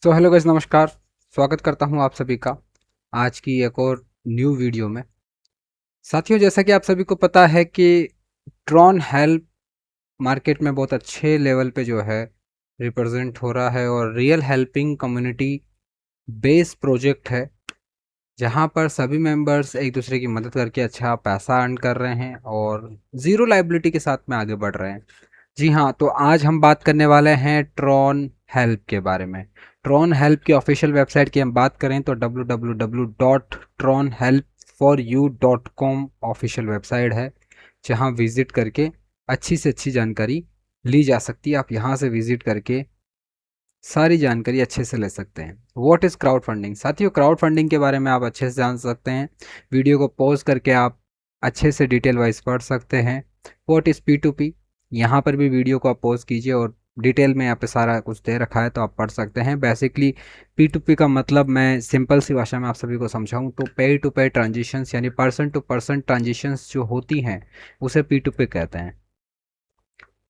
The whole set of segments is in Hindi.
हेलो गाइस, नमस्कार। स्वागत करता हूं आप सभी का आज की एक और न्यू वीडियो में। साथियों, जैसा कि आप सभी को पता है कि ट्रॉन हेल्प मार्केट में बहुत अच्छे लेवल पे जो है रिप्रेजेंट हो रहा है और real helping community base project है, जहां पर सभी मेंबर्स एक दूसरे की मदद करके अच्छा पैसा अर्न कर रहे हैं और ज़ीरो लाइबिलिटी के साथ में आगे बढ़ रहे हैं। जी हाँ, तो आज हम बात करने वाले हैं ट्रॉन हेल्प के बारे में। ट्रॉन हेल्प की ऑफिशियल वेबसाइट की हम बात करें तो www.tronhelpforyou.com ऑफिशियल वेबसाइट है, जहां विजिट करके अच्छी से अच्छी जानकारी ली जा सकती है। आप यहां से विजिट करके सारी जानकारी अच्छे से ले सकते हैं। What is crowd funding? साथियों, क्राउड फंडिंग के बारे में आप अच्छे से जान सकते हैं। वीडियो को पॉज करके आप अच्छे से डिटेल वाइज पढ़ सकते हैं। What is P to P? यहाँ पर भी वीडियो को आप पॉज कीजिए और डिटेल में यहाँ पे सारा कुछ दे रखा है, तो आप पढ़ सकते हैं। बेसिकली पी टू पी का मतलब मैं सिंपल सी भाषा में आप सभी को समझाऊँ तो पे टू पे ट्रांजेक्शन्स यानी पर्सन टू पर्सन ट्रांजेक्शन्स जो होती हैं उसे पी टू पी कहते हैं।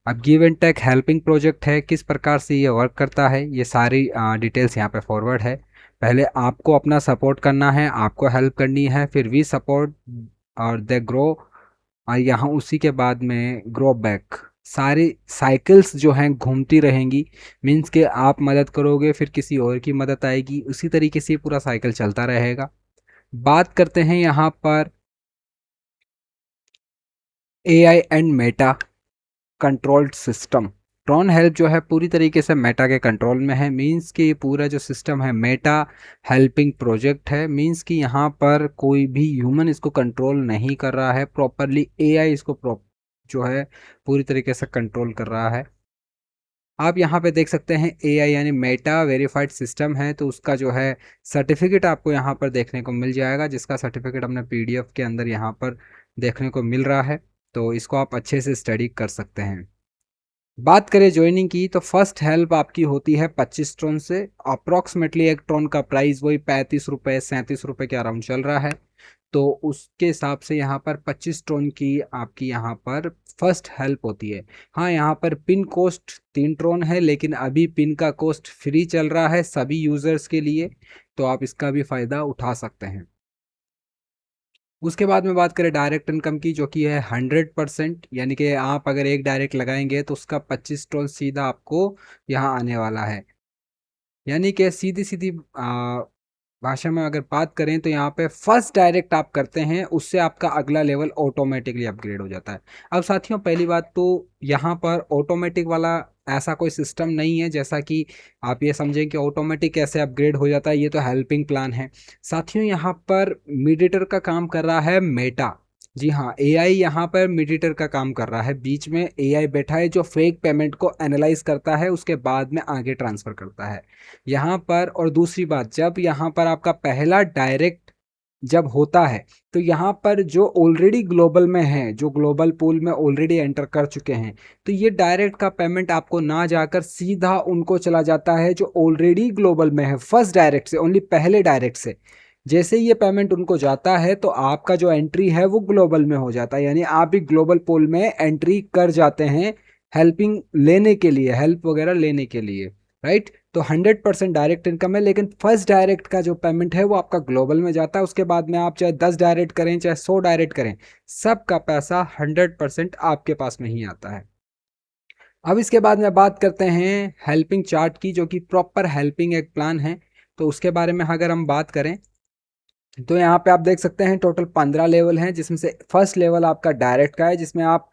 अब give and take helping project है, किस प्रकार से ये वर्क करता है ये सारी डिटेल्स यहाँ पे फॉरवर्ड है। पहले आपको अपना सपोर्ट करना है, आपको हेल्प करनी है, फिर वी सपोर्ट और दे ग्रो, और यहाँ उसी के बाद में ग्रो बैक। सारी साइकिल्स जो हैं घूमती रहेंगी। मीन्स कि आप मदद करोगे फिर किसी और की मदद आएगी, उसी तरीके से पूरा साइकिल चलता रहेगा। बात करते हैं यहाँ पर AI and Meta controlled system. Tron help जो है पूरी तरीके से मेटा के कंट्रोल में है। मींस कि ये पूरा जो सिस्टम है मेटा हेल्पिंग प्रोजेक्ट है। मींस कि यहाँ पर कोई भी ह्यूमन इसको कंट्रोल नहीं कर रहा है प्रॉपरली, एआई इसको जो है पूरी तरीके से कंट्रोल कर रहा है। आप यहाँ पे देख सकते हैं एआई यानी मेटा वेरीफाइड सिस्टम है, तो उसका जो है सर्टिफिकेट आपको यहाँ पर देखने को मिल जाएगा, जिसका सर्टिफिकेट अपने पीडीएफ के अंदर यहाँ पर देखने को मिल रहा है। तो इसको आप अच्छे से स्टडी कर सकते हैं। बात करें ज्वाइनिंग की तो फर्स्ट हेल्प आपकी होती है 25 ट्रॉन से। अप्रॉक्सीमेटली एक ट्रॉन का प्राइस वही 35 रुपये 37 रुपये के अराउंड चल रहा है। तो उसके हिसाब से यहाँ पर 25 ट्रॉन की आपकी यहाँ पर फर्स्ट हेल्प होती है। हाँ, यहाँ पर पिन कॉस्ट 3 ट्रॉन है, लेकिन अभी पिन का कॉस्ट फ्री चल रहा है सभी यूजर्स के लिए, तो आप इसका भी फायदा उठा सकते हैं। उसके बाद में बात करें डायरेक्ट इनकम की, जो कि है 100%, यानी कि आप अगर एक डायरेक्ट लगाएंगे तो उसका 25 ट्रॉन सीधा आपको यहाँ आने वाला है। यानी कि सीधी सीधी भाषा में अगर बात करें तो यहाँ पे फर्स्ट डायरेक्ट आप करते हैं, उससे आपका अगला लेवल ऑटोमेटिकली अपग्रेड हो जाता है। अब साथियों, पहली बात तो यहाँ पर ऑटोमेटिक वाला ऐसा कोई सिस्टम नहीं है, जैसा कि आप ये समझें कि ऑटोमेटिक कैसे अपग्रेड हो जाता है, ये तो हेल्पिंग प्लान है। साथियों, यहाँ पर मीडिएटर का काम कर रहा है मेटा। जी हाँ, एआई यहाँ पर मीडिएटर का काम कर रहा है। बीच में एआई बैठा है जो फेक पेमेंट को एनालाइज करता है, उसके बाद में आगे ट्रांसफर करता है यहाँ पर। और दूसरी बात, जब यहाँ पर आपका पहला डायरेक्ट जब होता है तो यहाँ पर जो ऑलरेडी ग्लोबल में है, जो ग्लोबल पूल में ऑलरेडी एंटर कर चुके हैं, तो ये डायरेक्ट का पेमेंट आपको ना जाकर सीधा उनको चला जाता है जो ऑलरेडी ग्लोबल में है, फर्स्ट डायरेक्ट से, ओनली पहले डायरेक्ट से। जैसे ही ये पेमेंट उनको जाता है तो आपका जो एंट्री है वो ग्लोबल में हो जाता है, यानी आप भी ग्लोबल पोल में एंट्री कर जाते हैं हेल्पिंग लेने के लिए, हेल्प वगैरह लेने के लिए, राइट। तो 100% डायरेक्ट इनकम है, लेकिन फर्स्ट डायरेक्ट का जो पेमेंट है वो आपका ग्लोबल में जाता है। उसके बाद में आप चाहे 10 डायरेक्ट करें चाहे 100 डायरेक्ट करें, सबका पैसा 100% आपके पास में ही आता है। अब इसके बाद में बात करते हैं हेल्पिंग चार्ट की, जो कि प्रॉपर हेल्पिंग एक प्लान है। तो उसके बारे में अगर हम बात करें तो यहाँ पे आप देख सकते हैं टोटल 15 लेवल हैं, जिसमें से फर्स्ट लेवल आपका डायरेक्ट का है, जिसमें आप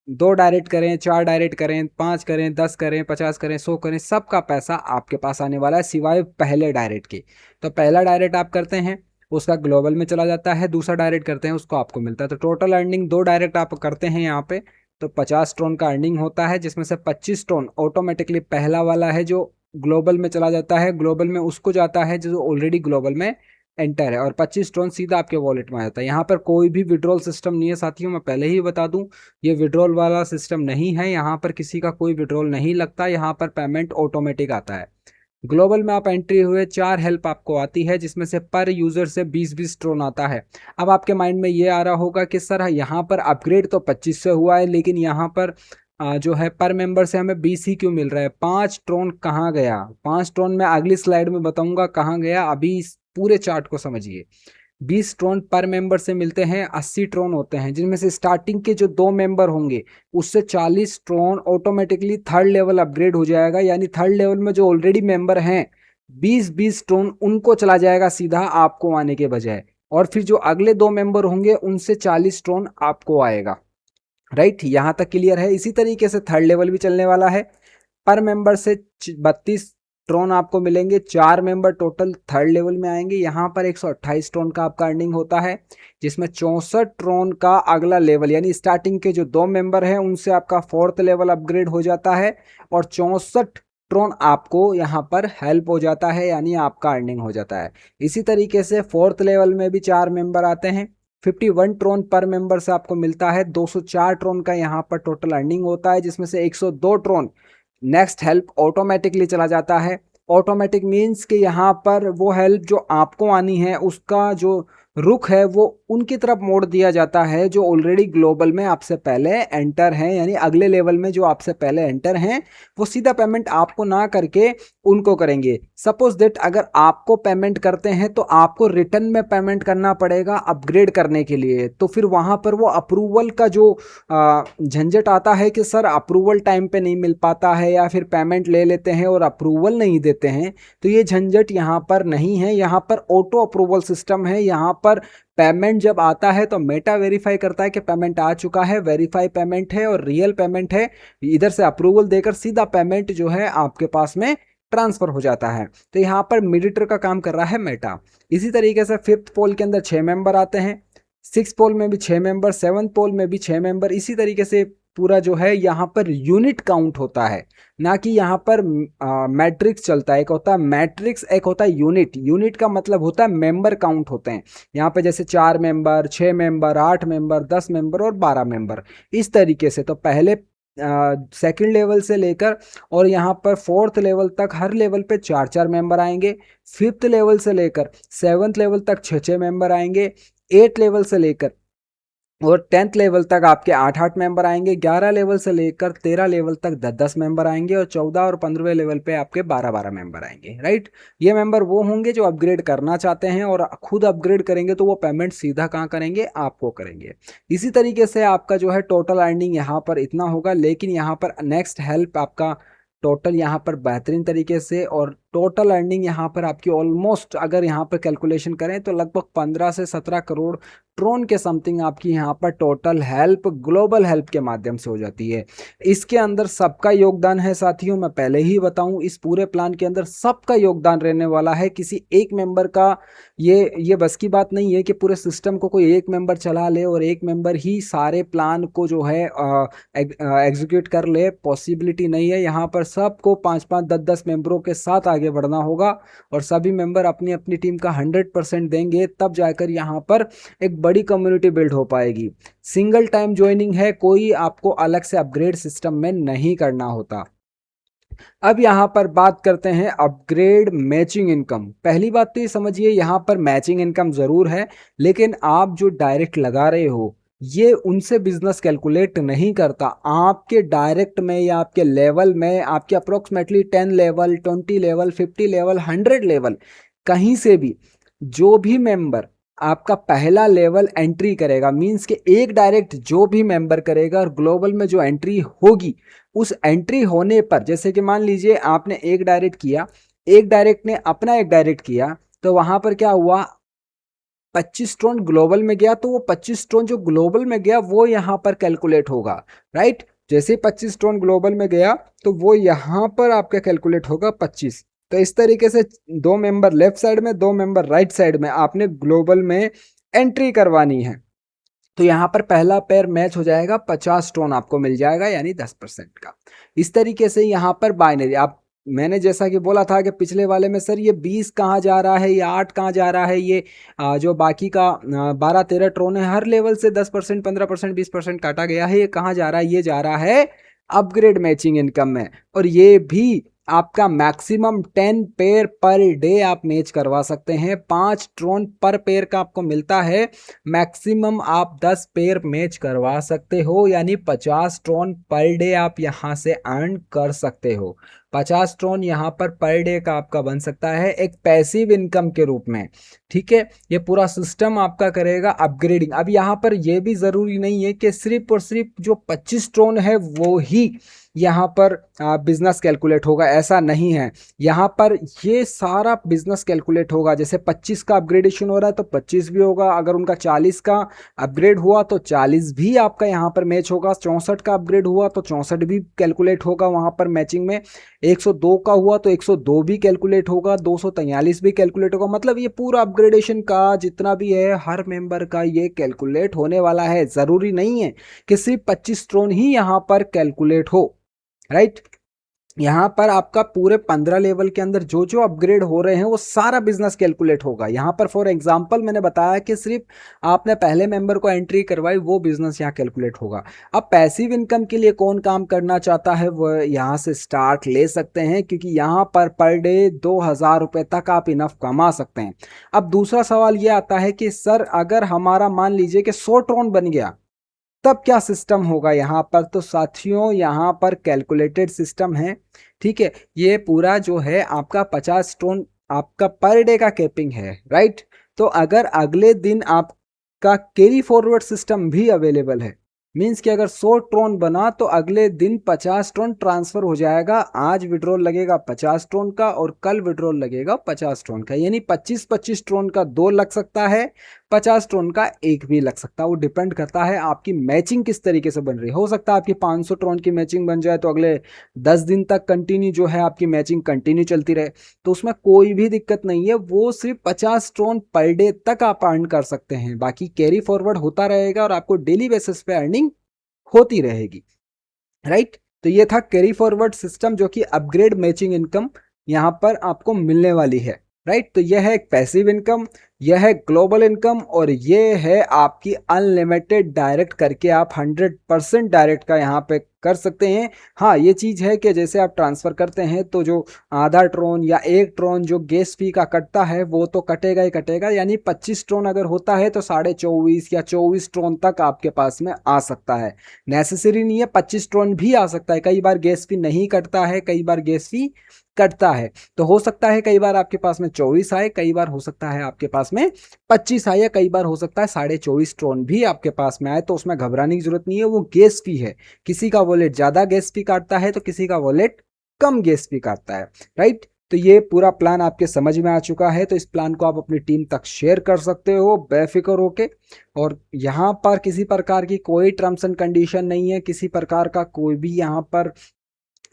2 डायरेक्ट करें, 4 डायरेक्ट करें, 5 करें, 10 करें, 50 करें, 100 करें, सबका पैसा आपके पास आने वाला है सिवाय पहले डायरेक्ट के। तो पहला डायरेक्ट आप करते हैं, उसका ग्लोबल में चला जाता है। दूसरा डायरेक्ट करते हैं, उसको आपको मिलता है। तो टोटल अर्निंग 2 डायरेक्ट आप करते हैं यहाँ पे तो 50 ट्रॉन का अर्निंग होता है, जिसमें से 25 ट्रॉन ऑटोमेटिकली पहला वाला है जो ग्लोबल में चला जाता है, ग्लोबल में उसको जाता है जो ऑलरेडी ग्लोबल में एंटर है, और 25 ट्रॉन सीधा आपके वॉलेट में आ जाता है। यहाँ पर कोई भी विड्रॉल सिस्टम नहीं है साथियों, मैं पहले ही बता दूं, ये विड्रॉल वाला सिस्टम नहीं है। यहाँ पर किसी का कोई विड्रॉल नहीं लगता, यहाँ पर पेमेंट ऑटोमेटिक आता है। ग्लोबल में आप एंट्री हुए 4 हेल्प आपको आती है, जिसमें से पर यूजर से 20-20 ट्रोन आता है। अब आपके माइंड में ये आ रहा होगा कि सर यहाँ पर अपग्रेड तो 25 से हुआ है, लेकिन यहाँ पर जो है पर मेंबर से हमें 20 ही क्यों मिल रहा है? 5 ट्रोन कहाँ गया? 5 ट्रोन मैं अगली स्लाइड में बताऊंगा कहाँ गया, अभी इस पूरे चार्ट को समझिए। 20 ट्रोन पर मेंबर से मिलते हैं, 80 ट्रोन होते हैं, जिनमें से स्टार्टिंग के जो 2 मेंबर होंगे उससे 40 Tron automatically third level upgrade हो जाएगा, यानी थर्ड लेवल में जो ऑलरेडी मेंबर हैं 20-20 ट्रोन उनको चला जाएगा सीधा आपको आने के बजाय, और फिर जो अगले 2 मेंबर होंगे उनसे 40 ट्रोन आपको आएगा। राइट, यहां तक क्लियर है? इसी तरीके से थर्ड लेवल भी चलने वाला है। पर मेंबर से 32 ट्रोन आपको मिलेंगे, 4 मेंबर टोटल थर्ड लेवल में आएंगे। यहाँ पर 128 ट्रोन का आपका अर्निंग होता है, जिसमें 64 ट्रोन का अगला लेवल, यानी स्टार्टिंग के जो 2 मेंबर हैं उनसे आपका फोर्थ लेवल अपग्रेड हो जाता है, और 64 ट्रोन आपको यहाँ पर हेल्प हो जाता है, यानी आपका अर्निंग हो जाता है। इसी तरीके से फोर्थ लेवल में भी 4 मेंबर आते हैं, 51 ट्रोन पर मेंबर से आपको मिलता है, 204 ट्रोन का यहाँ पर टोटल अर्निंग होता है, जिसमें से 102 ट्रोन नेक्स्ट हेल्प ऑटोमेटिकली चला जाता है। ऑटोमेटिक मीन्स कि यहाँ पर वो हेल्प जो आपको आनी है उसका जो रुख है वो उनकी तरफ मोड़ दिया जाता है जो ऑलरेडी ग्लोबल में आपसे पहले एंटर हैं, यानी अगले लेवल में जो आपसे पहले एंटर हैं वो सीधा पेमेंट आपको ना करके उनको करेंगे। सपोज दैट अगर आपको पेमेंट करते हैं तो आपको रिटर्न में पेमेंट करना पड़ेगा अपग्रेड करने के लिए, तो फिर वहां पर वो अप्रूवल का जो झंझट आता है कि सर अप्रूवल टाइम पे नहीं मिल पाता है, या फिर पेमेंट ले लेते हैं और अप्रूवल नहीं देते हैं, तो ये झंझट यहाँ पर नहीं है। यहाँ पर ऑटो अप्रूवल सिस्टम है। यहाँ पर पेमेंट जब आता है तो मेटा वेरीफाई करता है कि पेमेंट आ चुका है, वेरीफाई पेमेंट है और रियल पेमेंट है, इधर से अप्रूवल देकर सीधा पेमेंट जो है आपके पास में ट्रांसफर हो जाता है। तो यहाँ पर मीडिएटर का काम कर रहा है मेटा। इसी तरीके से फिफ्थ पोल के अंदर 6 मेंबर आते हैं, 6 पोल में भी 6 मेंबर, 7 पोल में भी 6 मेंबर। इसी तरीके से पूरा जो है यहाँ पर यूनिट काउंट होता है, ना कि यहाँ पर मैट्रिक्स चलता है। एक होता है मैट्रिक्स, एक होता है यूनिट। यूनिट का मतलब होता है मेंबर काउंट होते हैं। यहाँ पे जैसे 4 मेंबर, 6 मेंबर, 8 मेंबर, 10 मेंबर और 12 मेंबर, इस तरीके से। तो पहले सेकंड लेवल से लेकर और यहाँ पर फोर्थ लेवल तक हर लेवल पे 4-4 मेंबर आएंगे। फिफ्थ लेवल से लेकर 7th लेवल तक 6-6 मेंबर आएंगे। 8 लेवल से लेकर और 10th लेवल तक आपके 8-8 मेंबर आएंगे। 11 लेवल से लेकर 13 लेवल तक 10-10 मेंबर आएंगे, और 14 और 15वें लेवल पे आपके 12-12 मेंबर आएंगे। राइट, ये मेंबर वो होंगे जो अपग्रेड करना चाहते हैं, और खुद अपग्रेड करेंगे तो वो पेमेंट सीधा कहाँ करेंगे? आपको करेंगे। इसी तरीके से आपका जो है टोटल अर्निंग यहाँ पर इतना होगा, लेकिन यहाँ पर नेक्स्ट हेल्प आपका टोटल यहाँ पर बेहतरीन तरीके से, और टोटल अर्निंग यहाँ पर आपकी ऑलमोस्ट अगर यहाँ पर कैलकुलेशन करें तो लगभग 15 से 17 करोड़ ट्रोन के समथिंग आपकी यहाँ पर टोटल हेल्प ग्लोबल हेल्प के माध्यम से हो जाती है। इसके अंदर सबका योगदान है साथियों, मैं पहले ही बताऊं, इस पूरे प्लान के अंदर सबका योगदान रहने वाला है। किसी एक मेंबर का ये बस की बात नहीं है कि पूरे सिस्टम को कोई एक मेंबर चला ले और एक मेंबर ही सारे प्लान को जो है एग्जीक्यूट कर ले, पॉसिबिलिटी नहीं है। यहाँ पर सबको 5-5, 10-10 मेंबरों के साथ आगे बढ़ना होगा, और सभी मेंबर अपनी अपनी टीम का 100% देंगे, तब जाकर यहाँ पर एक बड़ी कम्युनिटी बिल्ड हो पाएगी। सिंगल टाइम ज्वाइनिंग है, कोई आपको अलग से अपग्रेड सिस्टम में नहीं करना होता। अब यहाँ पर बात करते हैं अपग्रेड मैचिंग इनकम। पहली बात तो ये समझिए, यहाँ पर मैचिंग इनकम जरूर है, लेकिन आप जो डायरेक्ट लगा रहे हो ये उनसे बिजनेस कैलकुलेट नहीं करता। आपके डायरेक्ट में या आपके लेवल में आपके approximately 10 level, 20 level, 50 level, 100 level, कहीं से भी जो भी मेंबर आपका पहला लेवल एंट्री करेगा, मींस कि एक डायरेक्ट जो भी मेंबर करेगा और ग्लोबल में जो एंट्री होगी, उस एंट्री होने पर, जैसे कि मान लीजिए आपने एक डायरेक्ट किया, एक डायरेक्ट ने अपना एक डायरेक्ट किया, तो वहां पर क्या हुआ, 25 टोन ग्लोबल में गया, तो वो 25 टोन जो ग्लोबल में गया वो यहाँ पर कैलकुलेट होगा। राइट, जैसे 25 टोन ग्लोबल में गया तो वो यहाँ पर आपका कैलकुलेट होगा 25। तो इस तरीके से 2 मेंबर लेफ्ट साइड में, 2 मेंबर राइट साइड में आपने ग्लोबल में एंट्री करवानी है, तो यहाँ पर पहला पेयर मैच हो जाएगा, 50 टोन आपको मिल जाएगा, यानी 10% का। इस तरीके से यहाँ पर बाइनरी, आप मैंने जैसा कि बोला था कि पिछले वाले में सर ये 20 कहाँ जा रहा है, ये 8 कहाँ जा रहा है, ये जो बाकी का 12-13 ट्रोन है, हर लेवल से 10%, 15%, 20% काटा गया है, ये कहाँ जा रहा है? ये जा रहा है अपग्रेड मैचिंग इनकम में। और ये भी आपका मैक्सिमम 10 पेयर पर डे आप मैच करवा सकते हैं। 5 ट्रोन पर पेयर का आपको मिलता है। मैक्सिमम आप 10 पेयर मैच करवा सकते हो, यानी 50 ट्रोन पर डे आप यहाँ से अर्न कर सकते हो। 50 ट्रोन यहाँ पर डे का आपका बन सकता है एक पैसिव इनकम के रूप में। ठीक है, ये पूरा सिस्टम आपका करेगा अपग्रेडिंग। अब यहाँ पर यह भी जरूरी नहीं है कि सिर्फ और सिर्फ जो 25 ट्रोन है वो ही यहाँ पर बिजनेस कैलकुलेट होगा, ऐसा नहीं है। यहाँ पर ये सारा बिजनेस कैलकुलेट होगा। जैसे 25 का अपग्रेडेशन हो रहा है तो 25 भी होगा, अगर उनका 40 का अपग्रेड हुआ तो 40 भी आपका यहाँ पर मैच होगा, 64 का अपग्रेड हुआ तो 64 भी कैलकुलेट होगा वहाँ पर मैचिंग में, 102 का हुआ तो 102 भी कैलकुलेट होगा, 243 भी कैलकुलेट होगा। मतलब ये पूरा अपग्रेडेशन का जितना भी है हर मेंबर का ये कैलकुलेट होने वाला है। जरूरी नहीं है कि सिर्फ 25 ट्रोन ही यहाँ पर कैलकुलेट हो, राइट। यहाँ पर आपका पूरे 15 लेवल के अंदर जो जो अपग्रेड हो रहे हैं वो सारा बिजनेस कैलकुलेट होगा। यहाँ पर फॉर एग्जांपल मैंने बताया कि सिर्फ आपने पहले मेंबर को एंट्री करवाई, वो बिजनेस यहाँ कैलकुलेट होगा। अब पैसिव इनकम के लिए कौन काम करना चाहता है वो यहाँ से स्टार्ट ले सकते हैं, क्योंकि यहाँ पर डे 2000 रुपये तक आप इनफ कमा सकते हैं। अब दूसरा सवाल ये आता है कि सर अगर हमारा मान लीजिए कि 100 ट्रोन बन गया तब क्या सिस्टम होगा यहाँ पर। तो साथियों यहाँ पर कैलकुलेटेड सिस्टम है। ठीक है, ये पूरा जो है आपका 50 टोन आपका पर डे का कैपिंग है, राइट। तो अगर अगले दिन आपका कैरी फॉरवर्ड सिस्टम भी अवेलेबल है, मींस कि अगर 100 ट्रोन बना तो अगले दिन 50 ट्रोन ट्रांसफर हो जाएगा। आज विड्रॉल लगेगा 50 ट्रोन का और कल विड्रॉल लगेगा 50 ट्रोन का, यानी 25-25 ट्रोन का 2 लग सकता है, 50 ट्रोन का 1 भी लग सकता है। वो डिपेंड करता है आपकी मैचिंग किस तरीके से बन रही है। हो सकता है आपकी 500 ट्रोन की मैचिंग बन जाए तो अगले 10 दिन तक कंटिन्यू जो है आपकी मैचिंग कंटिन्यू चलती रहे, तो उसमें कोई भी दिक्कत नहीं है। वो सिर्फ 50 ट्रोन पर डे तक आप अर्न कर सकते हैं, बाकी कैरी फॉरवर्ड होता रहेगा और आपको डेली बेसिस पे अर्निंग होती रहेगी, राइट। तो ये था कैरी फॉरवर्ड सिस्टम जो कि अपग्रेड मैचिंग इनकम यहां पर आपको मिलने वाली है, राइट। तो यह है एक पैसिव इनकम, यह है ग्लोबल इनकम और ये है आपकी अनलिमिटेड डायरेक्ट करके आप 100% डायरेक्ट का यहाँ पे कर सकते हैं। हाँ, ये चीज़ है कि जैसे आप ट्रांसफ़र करते हैं तो जो आधा ट्रोन या 1 ट्रोन जो गैस फी का कटता है वो तो कटेगा ही कटेगा, यानी 25 ट्रोन अगर होता है तो 24.5 या 24 ट्रोन तक आपके पास में आ सकता है। नेसेसरी नहीं है 25 ट्रोन भी आ सकता है, कई बार गैस फी नहीं कटता है, कई बार गैस फी कटता है। तो हो सकता है कई बार आपके पास में 24 आए, कई बार हो सकता है आपके पास में 25 आए, या कई बार हो सकता है 24.5 ट्रोन भी आपके पास में आए। तो उसमें घबराने की जरूरत नहीं है, वो गैस फी है। किसी का वॉलेट ज्यादा गैस फी काटता है तो किसी का वॉलेट कम गैस फी काटता है, राइट। तो ये पूरा प्लान आपके समझ में आ चुका है, तो इस प्लान को आप अपनी टीम तक शेयर कर सकते हो बेफिक्र होके। और यहाँ पर किसी प्रकार की कोई टर्म्स एंड कंडीशन नहीं है, किसी प्रकार का कोई भी यहाँ पर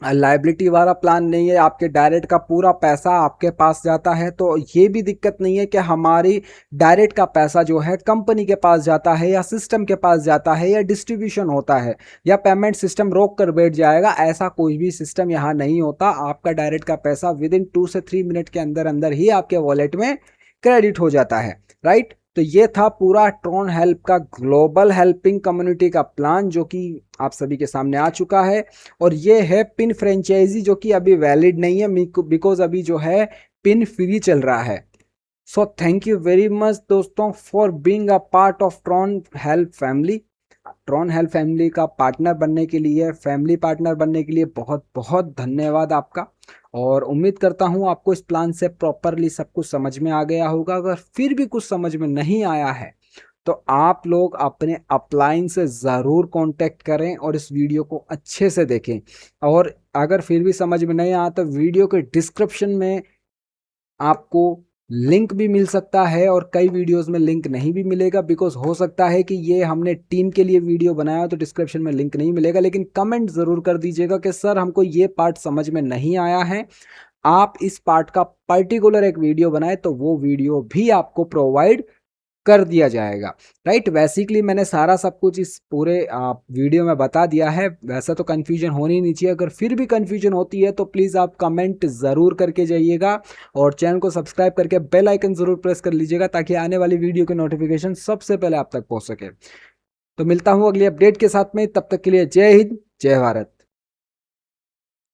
लाइबिलिटी वाला प्लान नहीं है। आपके डायरेक्ट का पूरा पैसा आपके पास जाता है, तो ये भी दिक्कत नहीं है कि हमारी डायरेक्ट का पैसा जो है कंपनी के पास जाता है या सिस्टम के पास जाता है या डिस्ट्रीब्यूशन होता है या पेमेंट सिस्टम रोक कर बैठ जाएगा। ऐसा कोई भी सिस्टम यहाँ नहीं होता। आपका डायरेक्ट का पैसा विद इन 2 से 3 मिनट के अंदर अंदर ही आपके वॉलेट में क्रेडिट हो जाता है, राइट। तो ये था पूरा ट्रोन हेल्प का ग्लोबल हेल्पिंग कम्युनिटी का प्लान जो कि आप सभी के सामने आ चुका है। और ये है पिन फ्रेंचाइजी जो कि अभी वैलिड नहीं है, बिकॉज अभी जो है पिन फ्री चल रहा है। So thank you very much दोस्तों for being a part of Tron help family. Tron help family का पार्टनर बनने के लिए, फैमिली पार्टनर बनने के लिए बहुत बहुत धन्यवाद आपका। और उम्मीद करता हूँ आपको इस प्लान से प्रॉपरली सब कुछ समझ में आ गया होगा। अगर फिर भी कुछ समझ में नहीं आया है तो आप लोग अपने अपलाइन से ज़रूर कांटेक्ट करें और इस वीडियो को अच्छे से देखें। और अगर फिर भी समझ में नहीं आया तो वीडियो के डिस्क्रिप्शन में आपको लिंक भी मिल सकता है और कई वीडियोस में लिंक नहीं भी मिलेगा, बिकॉज हो सकता है कि ये हमने टीम के लिए वीडियो बनाया तो डिस्क्रिप्शन में लिंक नहीं मिलेगा। लेकिन कमेंट ज़रूर कर दीजिएगा कि सर हमको ये पार्ट समझ में नहीं आया है, आप इस पार्ट का पर्टिकुलर एक वीडियो बनाए, तो वो वीडियो भी आपको प्रोवाइड कर दिया जाएगा, राइट। बेसिकली मैंने सारा सब कुछ इस पूरे वीडियो में बता दिया है। वैसा तो कन्फ्यूजन होनी नहीं चाहिए, अगर फिर भी कन्फ्यूजन होती है तो प्लीज़ आप कमेंट ज़रूर करके जाइएगा और चैनल को सब्सक्राइब करके बेल आइकन ज़रूर प्रेस कर लीजिएगा ताकि आने वाली वीडियो के नोटिफिकेशन सबसे पहले आप तक पहुँच सके। तो मिलता हूँ अगली अपडेट के साथ में, तब तक के लिए जय हिंद जय भारत।